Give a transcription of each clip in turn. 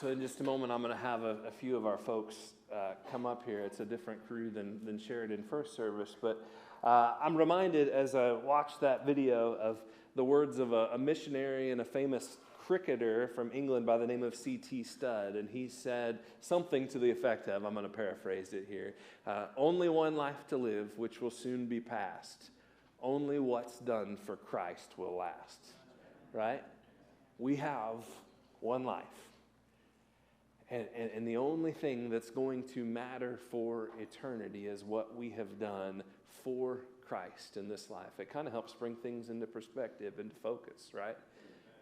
So in just a moment, I'm going to have a few of our folks come up here. It's a different crew than shared in first service, but I'm reminded as I watch that video of the words of a missionary and a famous cricketer from England by the name of C.T. Studd, and he said something to the effect of, I'm going to paraphrase it here, only one life to live, which will soon be past. Only what's done for Christ will last, right? We have one life. And the only thing that's going to matter for eternity is what we have done for Christ in this life. It kind of helps bring things into perspective and focus, right?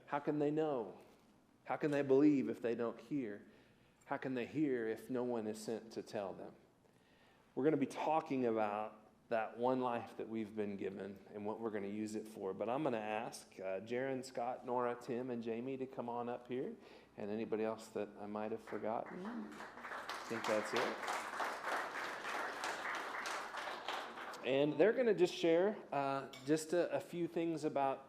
How can they know? How can they believe if they don't hear? How can they hear if no one is sent to tell them? We're going to be talking about that one life that we've been given and what we're going to use it for. But I'm going to ask Jaron, Scott, Nora, Tim, and Jamie to come on up here. And anybody else that I might have forgotten? I think that's it. And they're going to just share just a few things about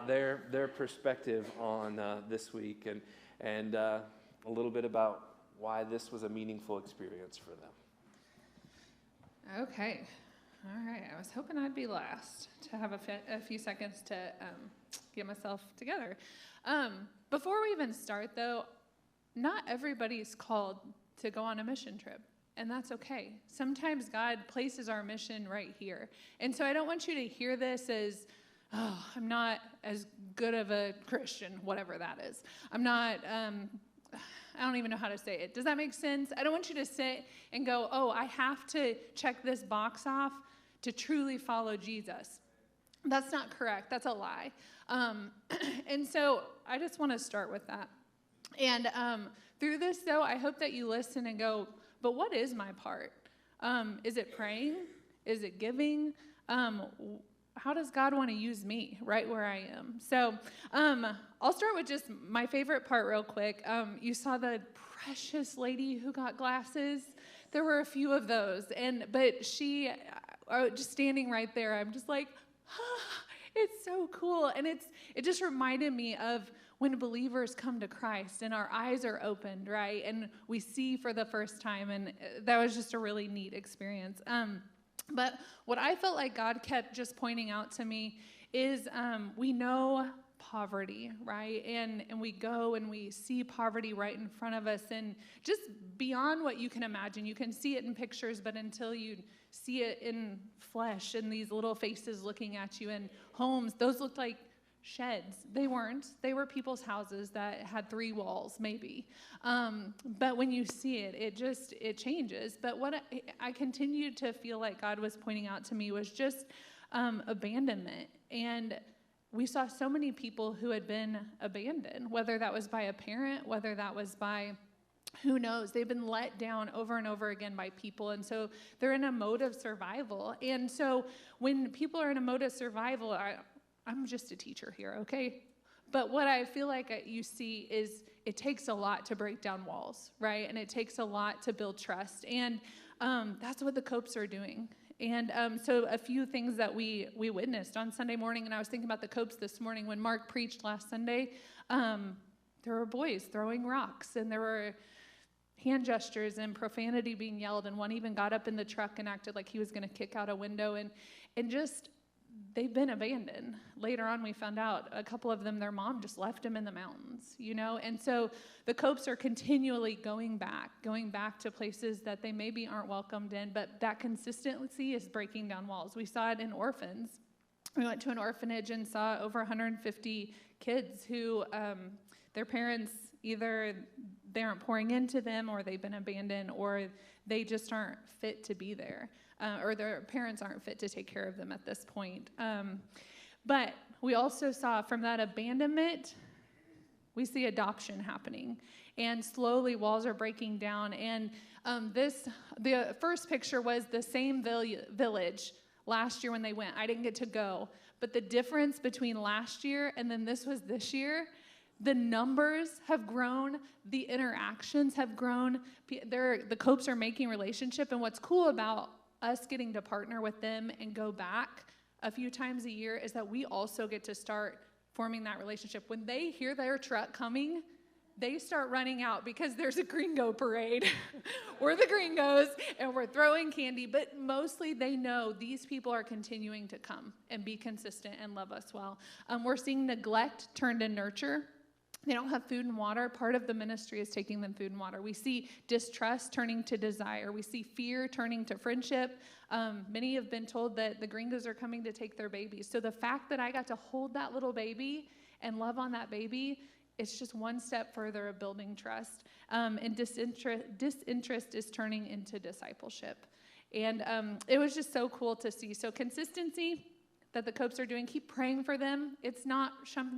their perspective on this week and a little bit about why this was a meaningful experience for them. Okay. All right. I was hoping I'd be last to have a few seconds to get myself together. Before we even start, though, not everybody's called to go on a mission trip, and that's okay. Sometimes God places our mission right here. And so I don't want you to hear this as, oh, I'm not as good of a Christian, whatever that is. I'm not... I don't even know how to say it. Does that make sense? I don't want you to sit and go, oh, I have to check this box off to truly follow Jesus. That's not correct. That's a lie. And so I just want to start with that. And through this, though, I hope that you listen and go, but what is my part? Is it praying? Is it giving? How does God want to use me right where I am? So I'll start with just my favorite part real quick. You saw the precious lady who got glasses. There were a few of those, but she, just standing right there, I'm just like, it's so cool. And it just reminded me of when believers come to Christ and our eyes are opened, right? And we see for the first time, and that was just a really neat experience. But what I felt like God kept just pointing out to me is we know poverty, right? And we go and we see poverty right in front of us, and just beyond what you can imagine. You can see it in pictures, but until you see it in flesh and these little faces looking at you in homes, those looked like sheds. They weren't. They were people's houses that had 3 walls, maybe. But when you see it, it changes. But what I continued to feel like God was pointing out to me was just abandonment. And we saw so many people who had been abandoned, whether that was by a parent, whether that was by who knows. They've been let down over and over again by people. And so they're in a mode of survival. And so when people are in a mode of survival, I'm just a teacher here, okay? But what I feel like you see is it takes a lot to break down walls, right? And it takes a lot to build trust. And that's what the Copes are doing. And so a few things that we witnessed on Sunday morning, and I was thinking about the Copes this morning when Mark preached last Sunday, there were boys throwing rocks, and there were hand gestures and profanity being yelled, and one even got up in the truck and acted like he was going to kick out a window, and just... they've been abandoned. Later on, we found out a couple of them, their mom just left them in the mountains, you know? And so the Copes are continually going back to places that they maybe aren't welcomed in, but that consistency is breaking down walls. We saw it in orphans. We went to an orphanage and saw over 150 kids who their parents either they aren't pouring into them, or they've been abandoned, or they just aren't fit to be there. Or their parents aren't fit to take care of them at this point. But we also saw from that abandonment, we see adoption happening. And slowly walls are breaking down. And the first picture was the same village last year when they went. I didn't get to go. But the difference between last year and then this year, the numbers have grown, the interactions have grown. The Copes are making relationship. And what's cool about us getting to partner with them and go back a few times a year is that we also get to start forming that relationship. When they hear their truck coming, they start running out because there's a gringo parade. We're the gringos, and we're throwing candy. But mostly they know these people are continuing to come and be consistent and love us well. We're seeing neglect turn to nurture. They don't have food and water. Part of the ministry is taking them food and water. We see distrust turning to desire. We see fear turning to friendship. Many have been told that the gringos are coming to take their babies. So the fact that I got to hold that little baby and love on that baby, it's just one step further of building trust. And disinterest is turning into discipleship. And it was just so cool to see. So consistency that the Copes are doing, keep praying for them. It's not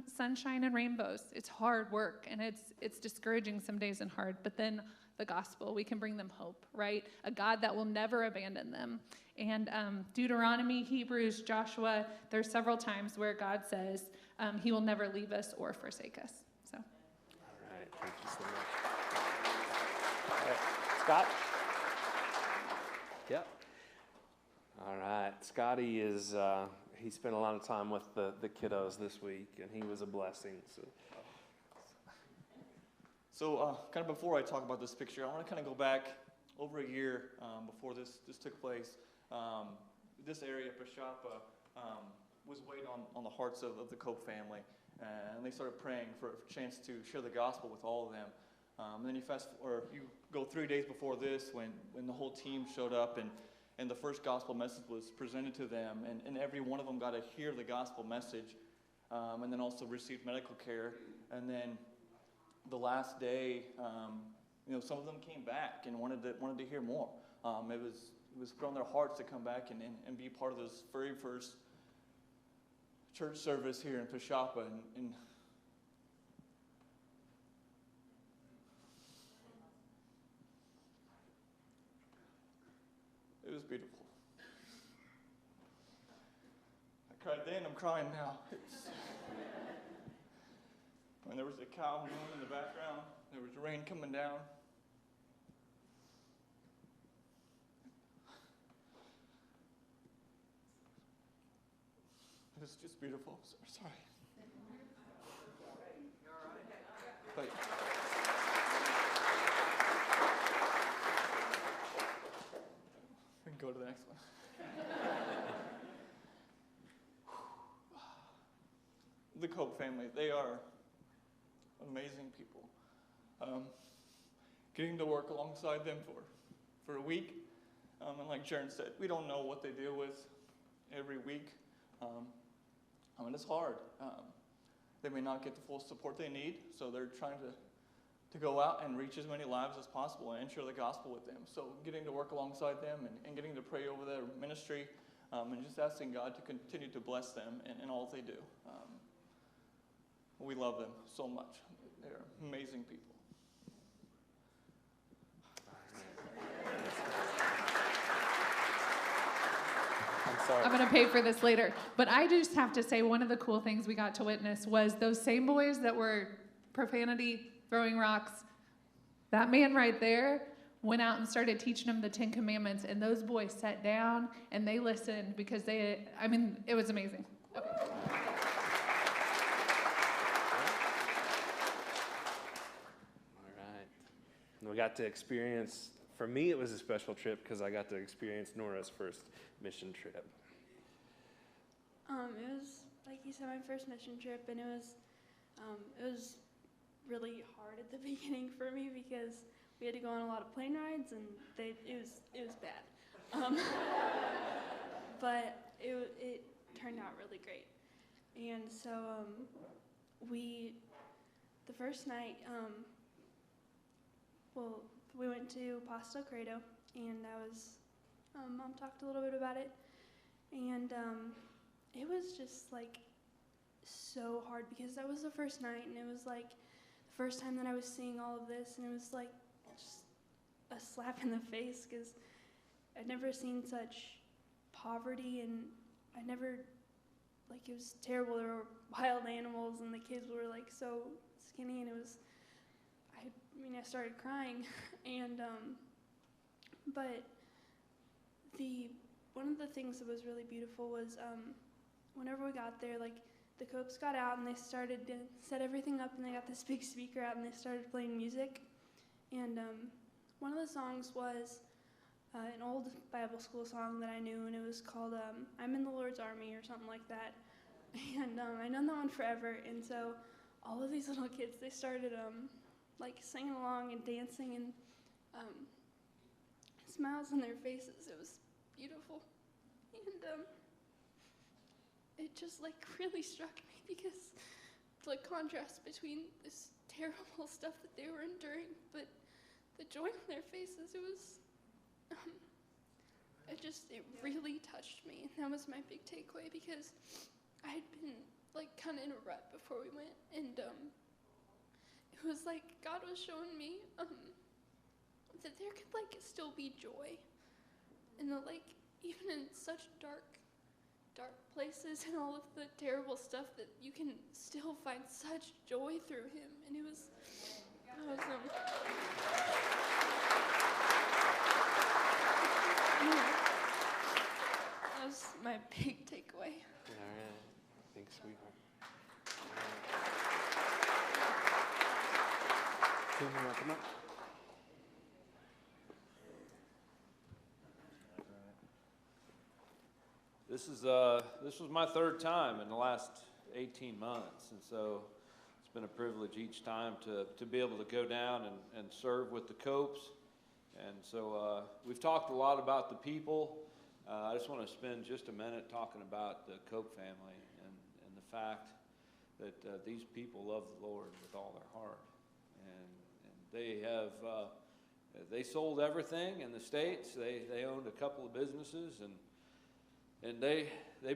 sunshine and rainbows. It's hard work, and it's discouraging some days and hard. But then the gospel, we can bring them hope, right? A God that will never abandon them. And Deuteronomy, Hebrews, Joshua, there's several times where God says he will never leave us or forsake us. So. All right, thank you so much. All right. Scott? Yep. All right, Scotty is... he spent a lot of time with the kiddos this week, and he was a blessing. So kind of before I talk about this picture, I want to kind of go back over a year before this took place. This area, Pashapa, was weighed on the hearts of the Cope family, and they started praying for a chance to share the gospel with all of them. And then you go 3 days before this when the whole team showed up, and the first gospel message was presented to them, and every one of them got to hear the gospel message, and then also received medical care. And then the last day, some of them came back and wanted to hear more. It was put on their hearts to come back and be part of this very first church service here in Pashapa, and it was beautiful. I cried then, I'm crying now. When there was a cow mooing in the background, there was rain coming down. It was just beautiful. Sorry. But, we can go to the next one. The Cope family, they are amazing people. Getting to work alongside them for a week, and like Sharon said, we don't know what they deal with every week. It's hard. They may not get the full support they need, so they're trying to go out and reach as many lives as possible and share the gospel with them. So getting to work alongside them and getting to pray over their ministry, and just asking God to continue to bless them in all they do. We love them so much. They're amazing people. I'm going to pay for this later. But I just have to say, one of the cool things we got to witness was those same boys that were profanity, throwing rocks. That man right there went out and started teaching them the 10 Commandments, and those boys sat down and they listened because it was amazing. Okay. We got to experience, for me it was a special trip because I got to experience Nora's first mission trip. It was, like you said, my first mission trip, and it was really hard at the beginning for me because we had to go on a lot of plane rides, and it was bad. But it turned out really great. And so the first night, we went to Pasto Credo, and Mom talked a little bit about it, and it was just like so hard because that was the first night, and it was like the first time that I was seeing all of this, and it was like just a slap in the face because I'd never seen such poverty, and it was terrible. There were wild animals, and the kids were like so skinny, and I started crying, and but one of the things that was really beautiful was whenever we got there, like the Copes got out and they started to set everything up, and they got this big speaker out and they started playing music. And one of the songs was an old Bible school song that I knew, and it was called I'm in the Lord's Army or something like that. And I known that one forever, and so all of these little kids, they started like singing along and dancing, and smiles on their faces. It was beautiful. And it just like really struck me because the contrast between this terrible stuff that they were enduring, but the joy on their faces, it was, it really touched me. And that was my big takeaway, because I had been like kind of in a rut before we went, and it was like God was showing me that there could like still be joy, and that like even in such dark places and all of the terrible stuff, that you can still find such joy through Him. And it was awesome. That was my big takeaway. All right. Thanks, sweetheart. Tim, you want to come up? This was my third time in the last 18 months, and so it's been a privilege each time to be able to go down and serve with the Copes. And so we've talked a lot about the people. I just want to spend just a minute talking about the Cope family and the fact that these people love the Lord with all their heart. And they have they sold everything in the States. They owned a couple of businesses, and they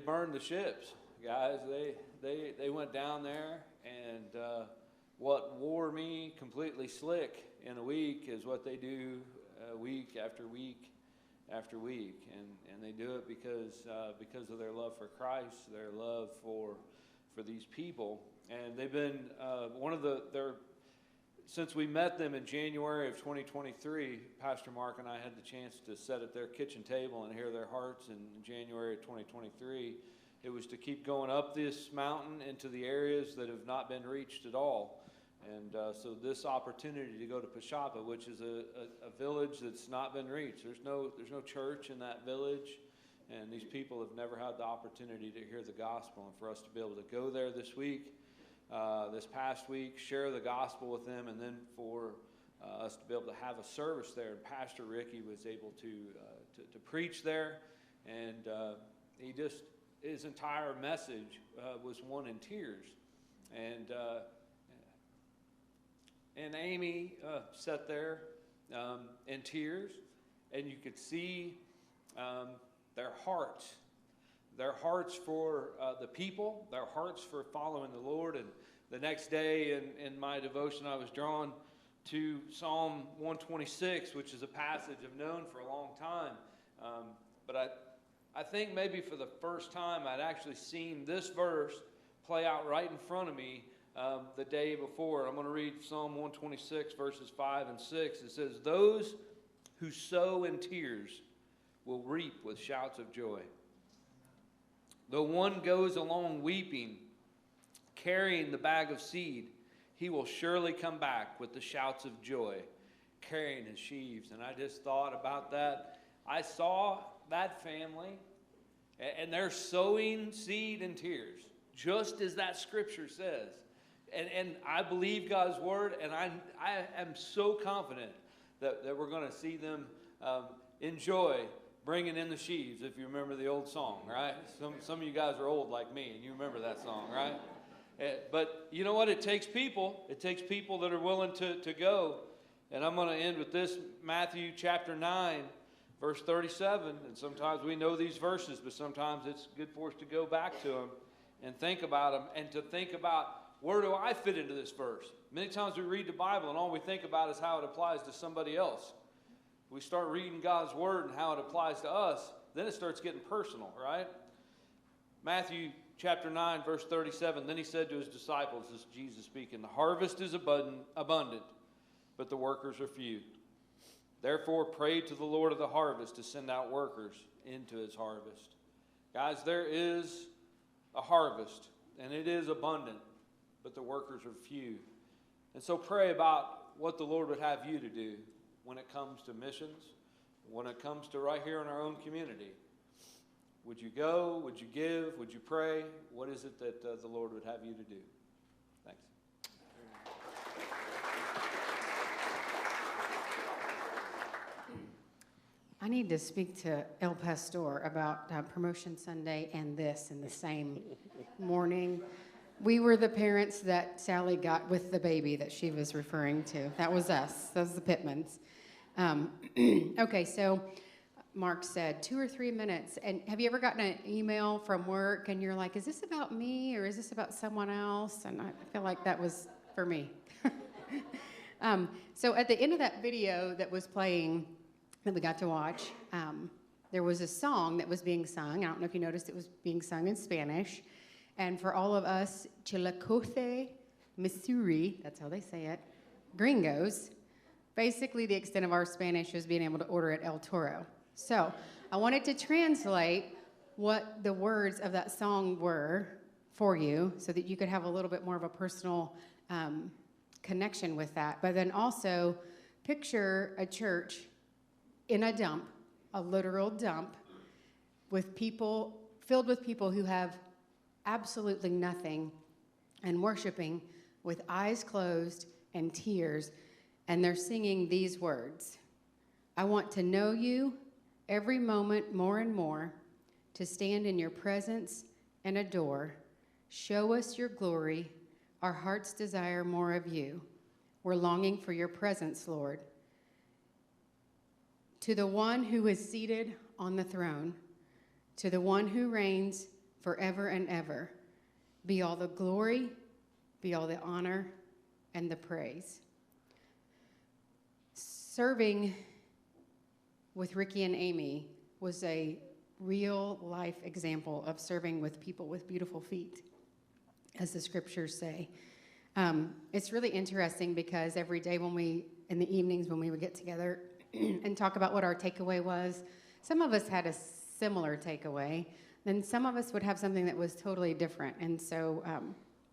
burned the ships, guys. They went down there, and what wore me completely slick in a week is what they do week after week after week, and they do it because of their love for Christ, their love for these people. And they've been since we met them in January of 2023, Pastor Mark and I had the chance to sit at their kitchen table and hear their hearts in January of 2023. It was to keep going up this mountain into the areas that have not been reached at all. And so this opportunity to go to Pashapa, which is a village that's not been reached. There's no church in that village, and these people have never had the opportunity to hear the gospel. And for us to be able to go there this week, this past week, share the gospel with them, and then for us to be able to have a service there. And Pastor Ricky was able to preach there, and his entire message was one in tears. And Amy sat there in tears, and you could see their hearts for the people, their hearts for following the Lord. And the next day in my devotion, I was drawn to Psalm 126, which is a passage I've known for a long time. But I think maybe for the first time I'd actually seen this verse play out right in front of me the day before. I'm going to read Psalm 126, verses 5 and 6. It says, "Those who sow in tears will reap with shouts of joy. Though one goes along weeping, carrying the bag of seed, he will surely come back with the shouts of joy, carrying his sheaves." And I just thought about that. I saw that family, and they're sowing seed in tears, just as that scripture says. And I believe God's word, and I am so confident that we're going to see them enjoy bringing in the sheaves, if you remember the old song, right? Some of you guys are old like me, and you remember that song, right? But you know what? It takes people. It takes people that are willing to go. And I'm going to end with this, Matthew chapter 9, verse 37. And sometimes we know these verses, but sometimes it's good for us to go back to them and think about them, and to think about, where do I fit into this verse? Many times we read the Bible, and all we think about is how it applies to somebody else. We start reading God's word and how it applies to us, then it starts getting personal, right? Matthew chapter 9, verse 37, "Then he said to his disciples," this is Jesus speaking, "The harvest is abundant, but the workers are few. Therefore pray to the Lord of the harvest to send out workers into his harvest." Guys, there is a harvest and it is abundant, but the workers are few. And so pray about what the Lord would have you to do when it comes to missions, when it comes to right here in our own community. Would you go? Would you give? Would you pray? What is it that the Lord would have you to do? Thanks. I need to speak to El Pastor about Promotion Sunday and this in the same morning. We were the parents that Sally got with the baby that she was referring to. That was us. That was the Pittmans. Okay, so Mark said 2 or 3 minutes. And have you ever gotten an email from work and you're like, is this about me or is this about someone else? And I feel like that was for me. So at the end of that video that was playing, that we got to watch, there was a song that was being sung. I don't know if you noticed, it was being sung in Spanish. And for all of us Chillicothe, Missouri, that's how they say it, gringos, basically the extent of our Spanish was being able to order at El Toro. So I wanted to translate what the words of that song were for you so that you could have a little bit more of a personal connection with that. But then also picture a church in a dump, a literal dump, with people, filled with people who have absolutely nothing and worshiping with eyes closed and tears, and they're singing these words: I want to know you every moment more and more, to stand in your presence and adore. Show us your glory, our hearts desire more of you. We're longing for your presence, Lord. To the one who is seated on the throne, to the one who reigns forever and ever, be all the glory, be all the honor, and the praise. Serving with Ricky and Amy was a real life example of serving with people with beautiful feet, as the scriptures say. It's really interesting because every day in the evenings when we would get together and talk about what our takeaway was, some of us had a similar takeaway, then some of us would have something that was totally different. And so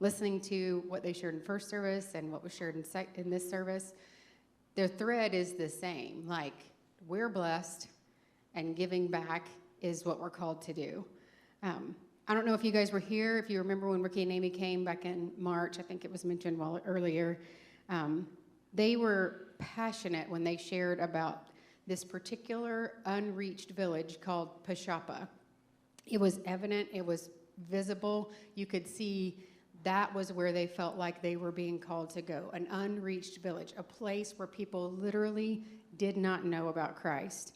listening to what they shared in first service and what was shared in this service, their thread is the same. Like, we're blessed, and giving back is what we're called to do. I don't know if you guys were here, if you remember when Ricky and Amy came back in March, I think it was mentioned earlier. They were passionate when they shared about this particular unreached village called Pashapa. It was evident, it was visible. You could see that was where they felt like they were being called to go, an unreached village, a place where people literally did not know about Christ.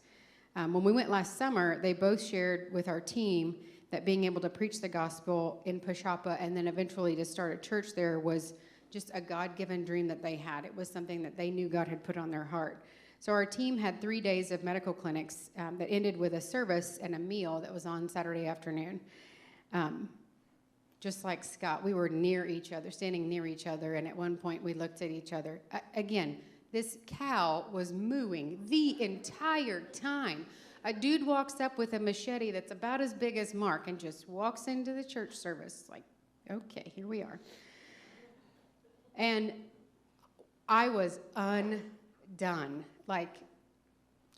When we went last summer, they both shared with our team that being able to preach the gospel in Pashapa and then eventually to start a church there was just a God-given dream that they had. It was something that they knew God had put on their heart. So our team had 3 days of medical clinics that ended with a service and a meal that was on Saturday afternoon. Just like Scott, we were near each other, standing near each other, and at one point we looked at each other. Again, this cow was mooing the entire time. A dude walks up with a machete that's about as big as Mark and just walks into the church service like, okay, here we are. And I was undone. Like,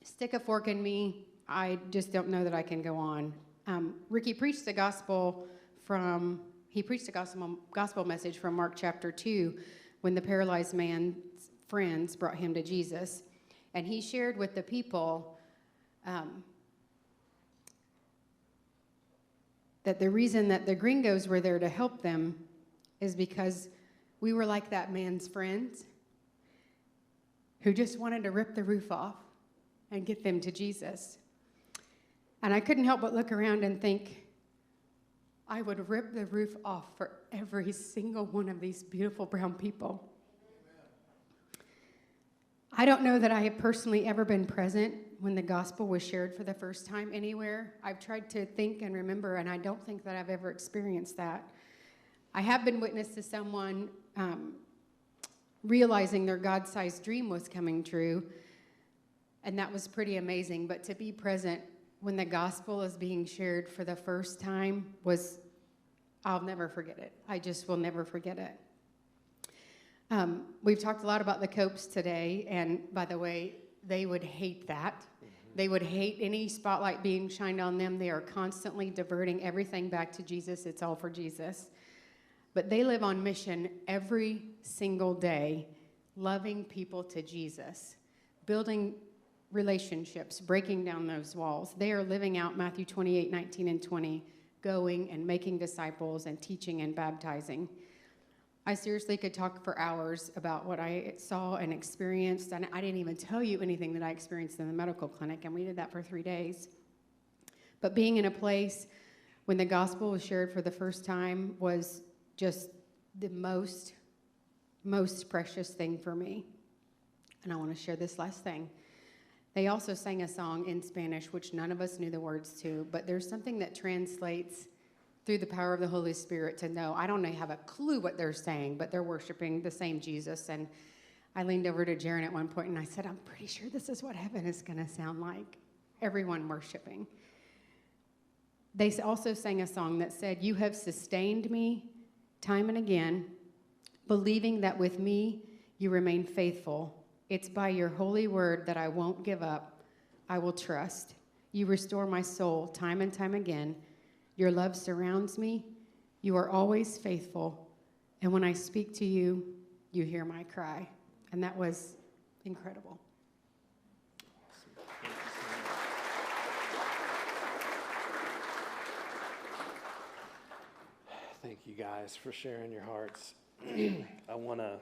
stick a fork in me. I just don't know that I can go on. Ricky preached the gospel gospel message from Mark chapter 2 when the paralyzed man's friends brought him to Jesus. And he shared with the people that the reason that the gringos were there to help them is because we were like that man's friends who just wanted to rip the roof off and get them to Jesus. And I couldn't help but look around and think, I would rip the roof off for every single one of these beautiful brown people. I don't know that I have personally ever been present when the gospel was shared for the first time anywhere. I've tried to think and remember, and I don't think that I've ever experienced that. I have been witness to someone realizing their God-sized dream was coming true, and that was pretty amazing. But to be present when the gospel is being shared for the first time was I'll never forget it. I just will never forget it. We've talked a lot about the Copes today, and by the way, they would hate that. They would hate any spotlight being shined on them. They are constantly diverting everything back to Jesus. It's all for Jesus. But they live on mission every single day, loving people to Jesus, building relationships, breaking down those walls. They are living out Matthew 28, 19, and 20, going and making disciples and teaching and baptizing. I seriously could talk for hours about what I saw and experienced, and I didn't even tell you anything that I experienced in the medical clinic, and we did that for 3 days. But being in a place when the gospel was shared for the first time was just the most precious thing for me. And I want to share this last thing. They also sang a song in Spanish, which none of us knew the words to, but there's something that translates through the power of the Holy Spirit to know. I don't have a clue what they're saying, but they're worshiping the same Jesus. And I leaned over to Jaron at one point and I said, I'm pretty sure this is what heaven is going to sound like. Everyone worshiping. They also sang a song that said, you have sustained me time and again, believing that with me you remain faithful. It's by your holy word that I won't give up. I will trust. You restore my soul time and time again. Your love surrounds me. You are always faithful. And when I speak to you, you hear my cry. And that was incredible. Thank you guys for sharing your hearts. I want to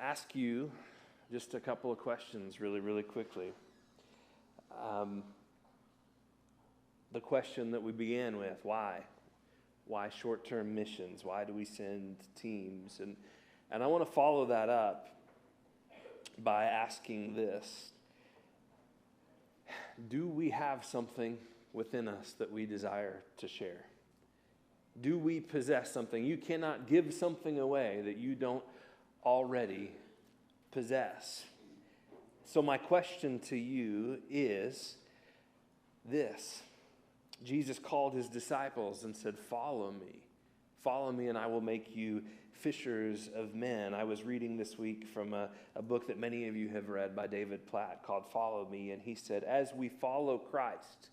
ask you just a couple of questions really, really quickly. The question that we began with, why? Why short-term missions? Why do we send teams? And I want to follow that up by asking this. Do we have something within us that we desire to share? Do we possess something? You cannot give something away that you don't already possess. So my question to you is this. Jesus called his disciples and said, follow me. Follow me and I will make you fishers of men. I was reading this week from a book that many of you have read by David Platt called Follow Me. And he said, as we follow Christ,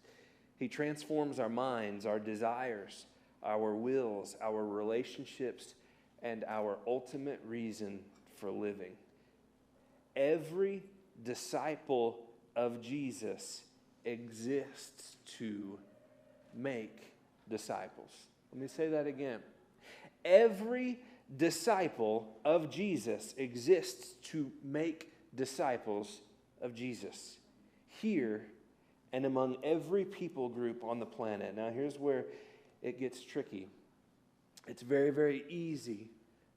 he transforms our minds, our desires, our wills, our relationships, and our ultimate reason for living. Every disciple of Jesus exists to make disciples. Let me say that again. Every disciple of Jesus exists to make disciples of Jesus. Here and among every people group on the planet. Now here's where it gets tricky. It's very, very easy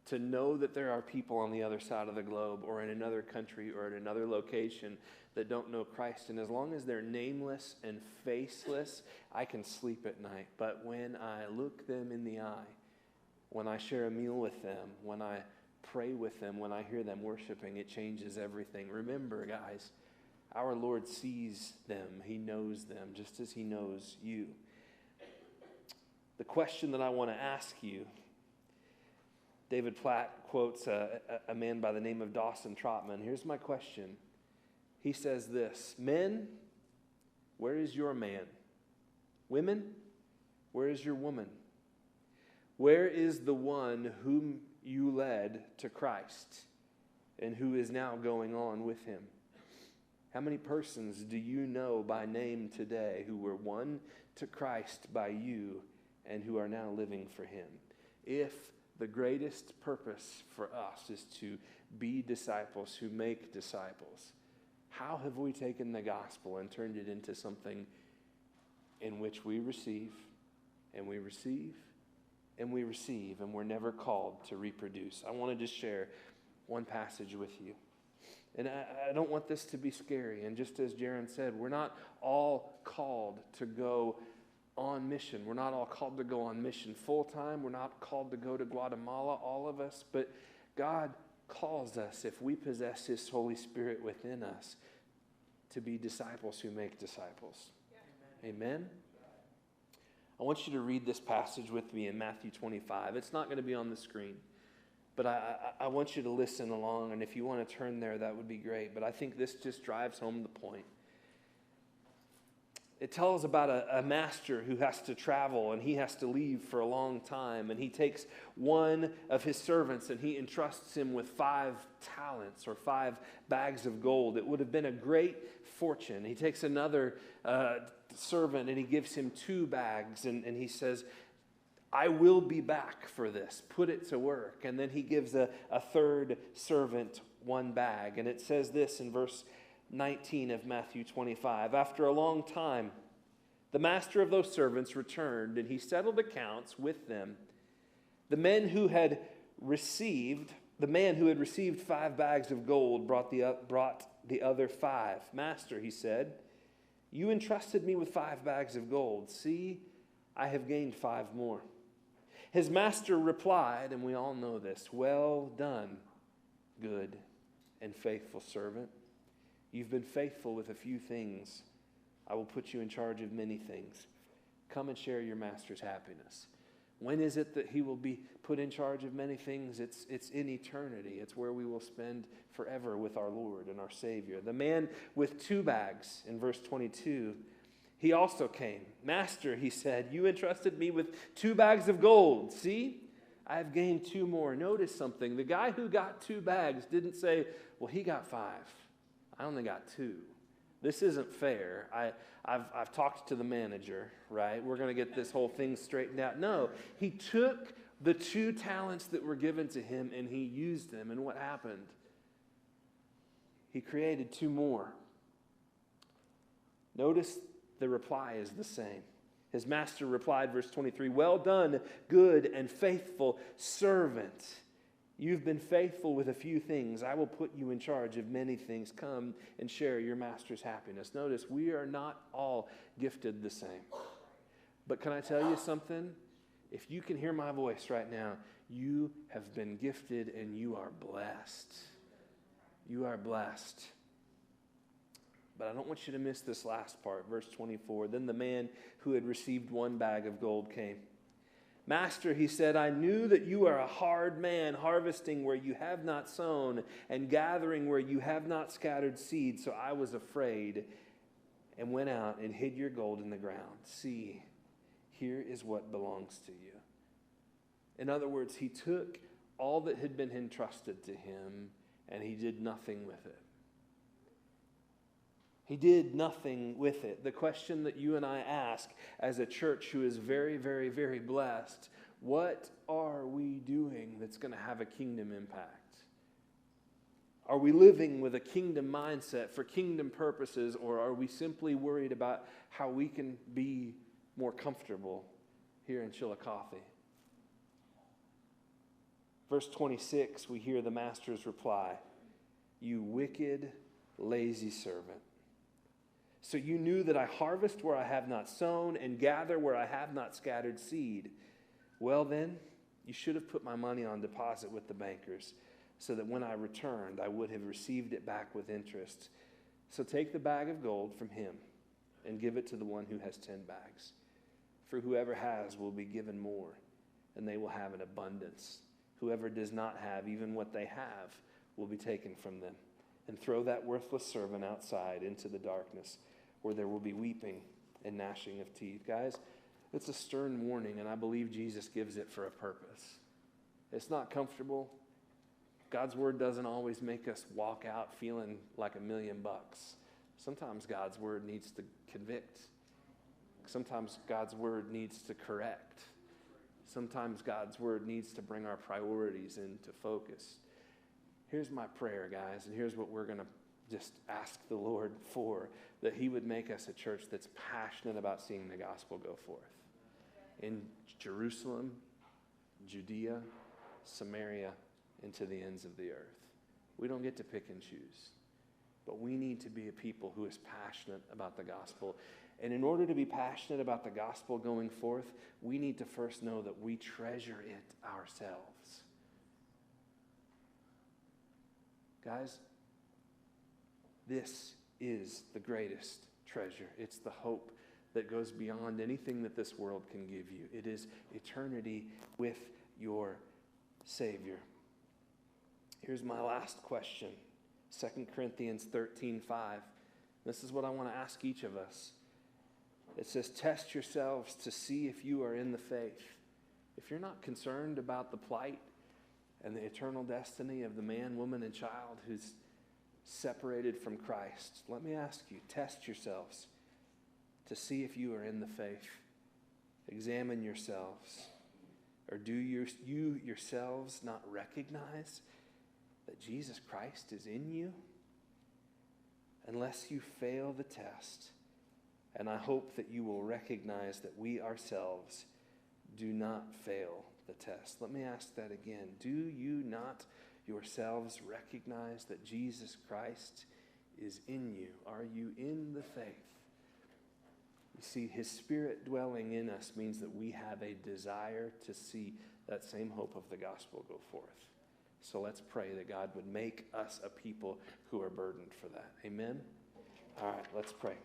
to know that there are people on the other side of the globe or in another country or in another location that don't know Christ. And as long as they're nameless and faceless, I can sleep at night. But when I look them in the eye, when I share a meal with them, when I pray with them, when I hear them worshiping, it changes everything. Remember, guys, our Lord sees them. He knows them just as he knows you. The question that I want to ask you, David Platt quotes a man by the name of Dawson Trotman. Here's my question. He says this, men, where is your man? Women, where is your woman? Where is the one whom you led to Christ and who is now going on with him? How many persons do you know by name today who were won to Christ by you and who are now living for him? If the greatest purpose for us is to be disciples who make disciples, how have we taken the gospel and turned it into something in which we receive and we receive and we receive and we're never called to reproduce? I want to just share one passage with you. And I don't want this to be scary. And just as Jaron said, we're not all called to go on mission. We're not all called to go on mission full time. We're not called to go to Guatemala, all of us. But God calls us, if we possess his Holy Spirit within us, to be disciples who make disciples. Yeah. Amen? I want you to read this passage with me in Matthew 25. It's not going to be on the screen, but I want you to listen along, and if you want to turn there, that would be great. But I think this just drives home the point. It tells about a master who has to travel, and he has to leave for a long time, and he takes one of his servants, and he entrusts him with 5 talents or 5 bags of gold. It would have been a great fortune. He takes another servant, and he gives him 2 bags, and he says, I will be back for this. Put it to work. And then he gives a third servant 1 bag. And it says this in verse 19 of Matthew 25. After a long time, the master of those servants returned, and he settled accounts with them. The man who had received 5 bags of gold brought the other 5. Master, he said, you entrusted me with 5 bags of gold. See, I have gained 5 more. His master replied, and we all know this, well done, good and faithful servant. You've been faithful with a few things. I will put you in charge of many things. Come and share your master's happiness. When is it that he will be put in charge of many things? It's in eternity. It's where we will spend forever with our Lord and our Savior. The man with 2 bags, in verse 22, he also came. Master, he said, you entrusted me with 2 bags of gold. See, I have gained 2 more. Notice something. The guy who got 2 bags didn't say, well, he got 5. I only got 2. This isn't fair. I've talked to the manager, right? We're going to get this whole thing straightened out. No, he took the 2 talents that were given to him and he used them. And what happened? He created 2 more. Notice the reply is the same. His master replied, verse 23, well done, good and faithful servant. You've been faithful with a few things. I will put you in charge of many things. Come and share your master's happiness. Notice, we are not all gifted the same. But can I tell you something? If you can hear my voice right now, you have been gifted and you are blessed. You are blessed. But I don't want you to miss this last part, verse 24. Then the man who had received 1 bag of gold came. Master, he said, I knew that you are a hard man, harvesting where you have not sown and gathering where you have not scattered seed. So I was afraid and went out and hid your gold in the ground. See, here is what belongs to you. In other words, he took all that had been entrusted to him and he did nothing with it. He did nothing with it. The question that you and I ask as a church who is very, very, very blessed, what are we doing that's going to have a kingdom impact? Are we living with a kingdom mindset for kingdom purposes, or are we simply worried about how we can be more comfortable here in Chillicothe? Verse 26, we hear the master's reply, you wicked, lazy servant. So you knew that I harvest where I have not sown and gather where I have not scattered seed. Well then, you should have put my money on deposit with the bankers so that when I returned, I would have received it back with interest. So take the bag of gold from him and give it to the one who has 10 bags. For whoever has will be given more, and they will have an abundance. Whoever does not have, even what they have, will be taken from them. And throw that worthless servant outside into the darkness, where there will be weeping and gnashing of teeth. Guys, it's a stern warning, and I believe Jesus gives it for a purpose. It's not comfortable. God's word doesn't always make us walk out feeling like $1 million. Sometimes God's word needs to convict. Sometimes God's word needs to correct. Sometimes God's word needs to bring our priorities into focus. Here's my prayer, guys, and here's what we're going to just ask the Lord for, that he would make us a church that's passionate about seeing the gospel go forth. In Jerusalem, Judea, Samaria, and to the ends of the earth. We don't get to pick and choose, but we need to be a people who is passionate about the gospel. And in order to be passionate about the gospel going forth, we need to first know that we treasure it ourselves. Guys, this is the greatest treasure. It's the hope that goes beyond anything that this world can give you. It is eternity with your Savior. Here's my last question. 2 Corinthians 13:5. This is what I want to ask each of us. It says, test yourselves to see if you are in the faith. If you're not concerned about the plight and the eternal destiny of the man, woman, and child who's separated from Christ, let me ask you, test yourselves to see if you are in the faith. Examine yourselves. Or do you yourselves not recognize that Jesus Christ is in you? Unless you fail the test, and I hope that you will recognize that we ourselves do not fail the test. Let me ask that again. Do you not yourselves recognize that Jesus Christ is in you? Are you in the faith? You see, his Spirit dwelling in us means that we have a desire to see that same hope of the gospel go forth. So let's pray that God would make us a people who are burdened for that. Amen? All right, let's pray.